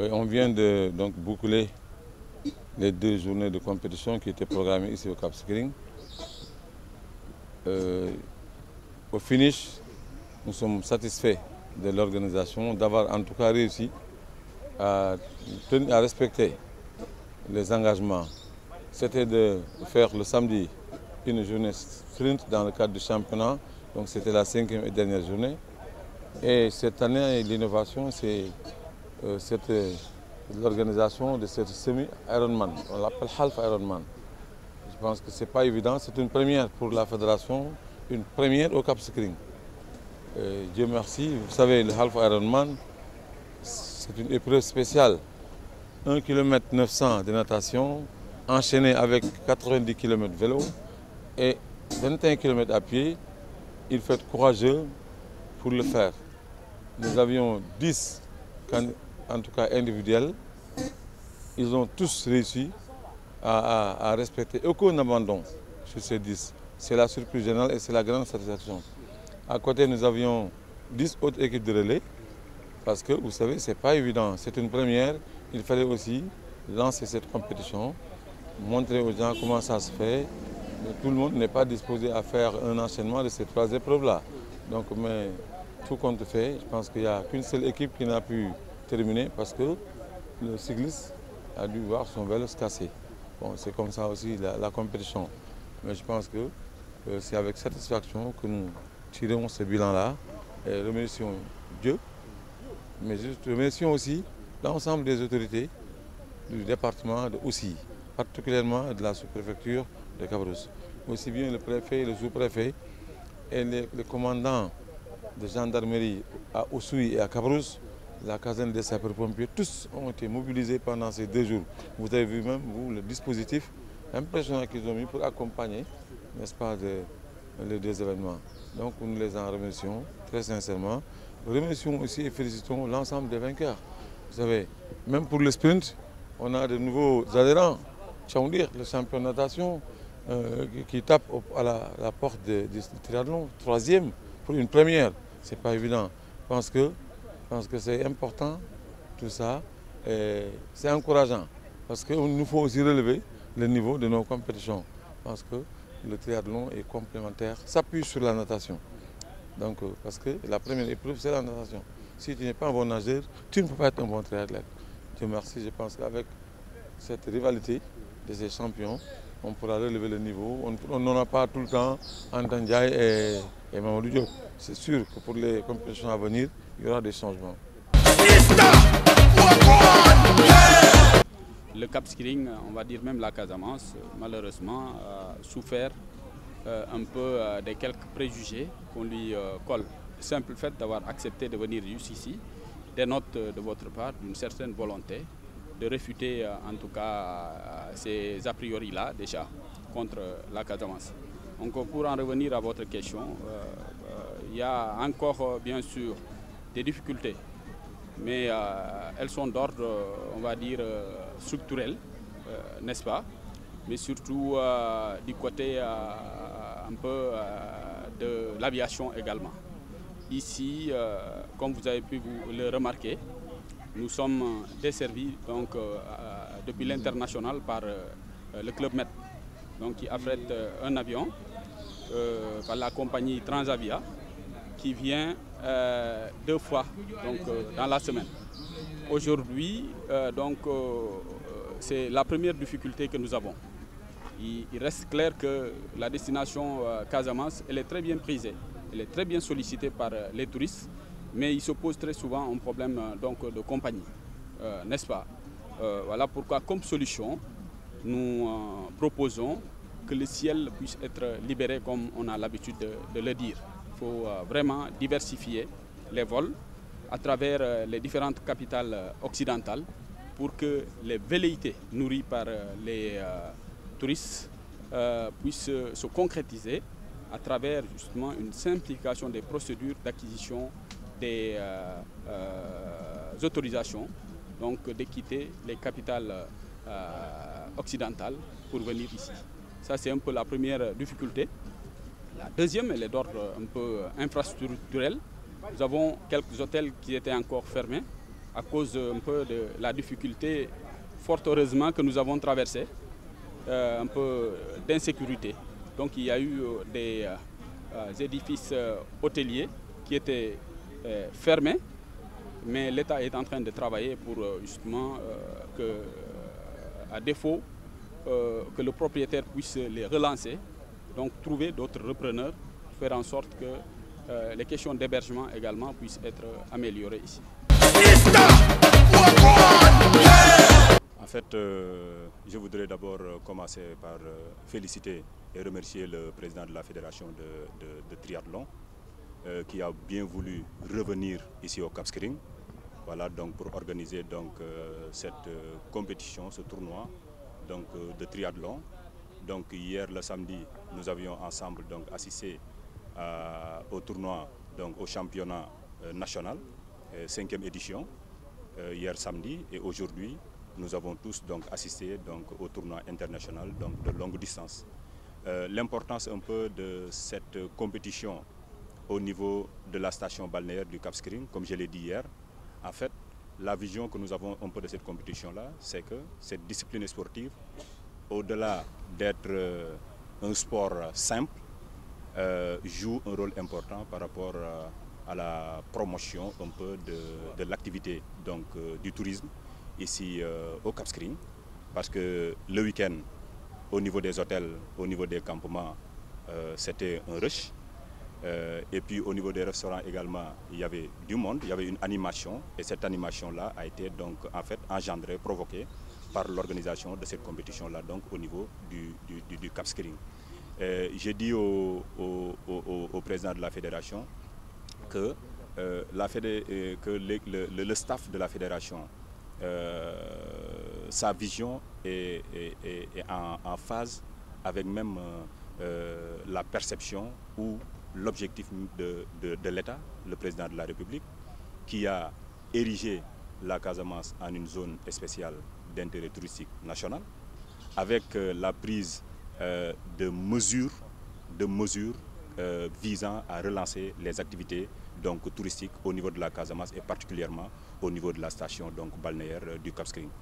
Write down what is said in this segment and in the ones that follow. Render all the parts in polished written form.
On vient de donc, boucler les 2 journées de compétition qui étaient programmées ici au Cap Skirring. Au finish, nous sommes satisfaits de l'organisation, d'avoir en tout cas réussi à respecter les engagements. C'était de faire le samedi une journée sprint dans le cadre du championnat, donc c'était la 5e et dernière journée. Et cette année, l'innovation, c'est l'organisation de cette semi-Ironman. On l'appelle Half Ironman. Je pense que ce n'est pas évident, c'est une première pour la fédération, une première au Cap Skirring. Dieu merci, vous savez, le Half Ironman, c'est une épreuve spéciale. 1 km 900 de natation, enchaîné avec 90 km de vélo et 21 km à pied. Il faut être courageux pour le faire. Nous avions 10, en tout cas individuels. Ils ont tous réussi à respecter aucun abandon sur ces 10. C'est la surprise générale et c'est la grande satisfaction. À côté, nous avions 10 autres équipes de relais. Parce que, vous savez, ce n'est pas évident. C'est une première. Il fallait aussi lancer cette compétition, montrer aux gens comment ça se fait. Mais tout le monde n'est pas disposé à faire un enchaînement de ces 3 épreuves-là. Donc, mais tout compte fait, je pense qu'il n'y a qu'une seule équipe qui n'a pu terminer parce que le cycliste a dû voir son vélo se casser. Bon, c'est comme ça aussi la compétition. Mais je pense que c'est avec satisfaction que nous tirons ce bilan-là et remercions Dieu. Mais je remercie aussi l'ensemble des autorités du département de Oussy, particulièrement de la sous-préfecture de Cabrousse. Aussi bien le préfet, le sous-préfet et les commandants de gendarmerie à Oussouye et à Cabrousse, la caserne des sapeurs-pompiers, tous ont été mobilisés pendant ces 2 jours. Vous avez vu même, vous, le dispositif impressionnant qu'ils ont mis pour accompagner, n'est-ce pas, les 2 événements. Donc nous les en remercions très sincèrement. Remercions aussi et félicitons l'ensemble des vainqueurs. Vous savez, même pour le sprint, on a de nouveaux adhérents. Chaundir, le champion de natation, qui tape à la porte du triathlon, 3e pour une première. Ce n'est pas évident. Je pense que c'est important, tout ça. C'est encourageant. Parce qu'il nous faut aussi relever le niveau de nos compétitions. Parce que le triathlon est complémentaire, s'appuie sur la natation. Donc, parce que la première épreuve, c'est la natation. Si tu n'es pas un bon nageur, tu ne peux pas être un bon triathlète. Dieu merci, je pense qu'avec cette rivalité de ces champions, on pourra relever le niveau. On n'en a pas tout le temps Antoine Ndiaye et Mamadou Diop. C'est sûr que pour les compétitions à venir, il y aura des changements. Le Cap Skirring, on va dire même la Casamance, malheureusement, a souffert un peu des quelques préjugés qu'on lui colle. Le simple fait d'avoir accepté de venir jusqu'ici dénote de votre part une certaine volonté de réfuter en tout cas ces a priori-là déjà contre la Casamance. Donc pour en revenir à votre question, il y a encore bien sûr des difficultés, mais elles sont d'ordre, on va dire, structurel, n'est-ce pas? Mais surtout du côté un peu de l'aviation également. Ici, comme vous avez pu vous le remarquer, nous sommes desservis donc, depuis l'international par le Club Med, donc, qui affrète un avion par la compagnie Transavia qui vient 2 fois donc, dans la semaine. Aujourd'hui, c'est la première difficulté que nous avons. Il reste clair que la destination Casamance, elle est très bien prisée, elle est très bien sollicitée par les touristes, mais il se pose très souvent un problème donc, de compagnie, n'est-ce pas? Voilà pourquoi, comme solution, nous proposons que le ciel puisse être libéré comme on a l'habitude de le dire. Il faut vraiment diversifier les vols à travers les différentes capitales occidentales pour que les velléités nourries par les touristes puissent se concrétiser à travers justement une simplification des procédures d'acquisition des autorisations, donc de quitter les capitales occidentales pour venir ici. Ça, c'est un peu la première difficulté. La deuxième, elle est d'ordre un peu infrastructurel. Nous avons quelques hôtels qui étaient encore fermés à cause un peu de la difficulté, fort heureusement, que nous avons traversée, un peu d'insécurité. Donc il y a eu des édifices hôteliers qui étaient fermés, mais l'État est en train de travailler pour justement à défaut, que le propriétaire puisse les relancer, donc trouver d'autres repreneurs, faire en sorte que les questions d'hébergement également puissent être améliorées ici. En fait, je voudrais d'abord commencer par féliciter et remercier le président de la Fédération de triathlon qui a bien voulu revenir ici au Cap Skirring, voilà, donc pour organiser donc, cette compétition, ce tournoi donc, de triathlon. Donc hier le samedi, nous avions ensemble donc, assisté au tournoi, donc, au championnat national, 5e édition, hier samedi, et aujourd'hui nous avons tous donc, assisté donc, au tournoi international donc, de longue distance. L'importance un peu de cette compétition au niveau de la station balnéaire du Cap Skirring, comme je l'ai dit hier, en fait, la vision que nous avons un peu de cette compétition-là, c'est que cette discipline sportive, au-delà d'être un sport simple, joue un rôle important par rapport à la promotion un peu de l'activité du tourisme ici au Cap Skirring, parce que le week-end, au niveau des hôtels, au niveau des campements, c'était un rush. Et puis au niveau des restaurants également, il y avait du monde, il y avait une animation, et cette animation-là a été donc en fait engendrée, provoquée par l'organisation de cette compétition-là, donc au niveau du Cap Skirring. J'ai dit au président de la fédération que, le staff de la fédération, sa vision est en phase avec même la perception ou l'objectif de l'État, le président de la République, qui a érigé la Casamance en une zone spéciale d'intérêt touristique national, avec la prise de mesures visant à relancer les activités donc, touristiques au niveau de la Casamance et particulièrement au niveau de la station donc, balnéaire du Cap Skirring.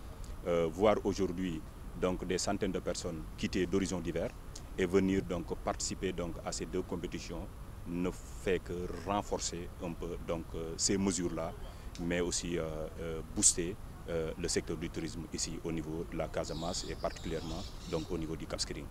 Voir aujourd'hui donc, des centaines de personnes quitter d'horizons divers et venir donc, participer donc, à ces deux compétitions ne fait que renforcer un peu donc, ces mesures-là, mais aussi booster le secteur du tourisme ici au niveau de la Casamance et particulièrement donc, au niveau du Cap Skirring.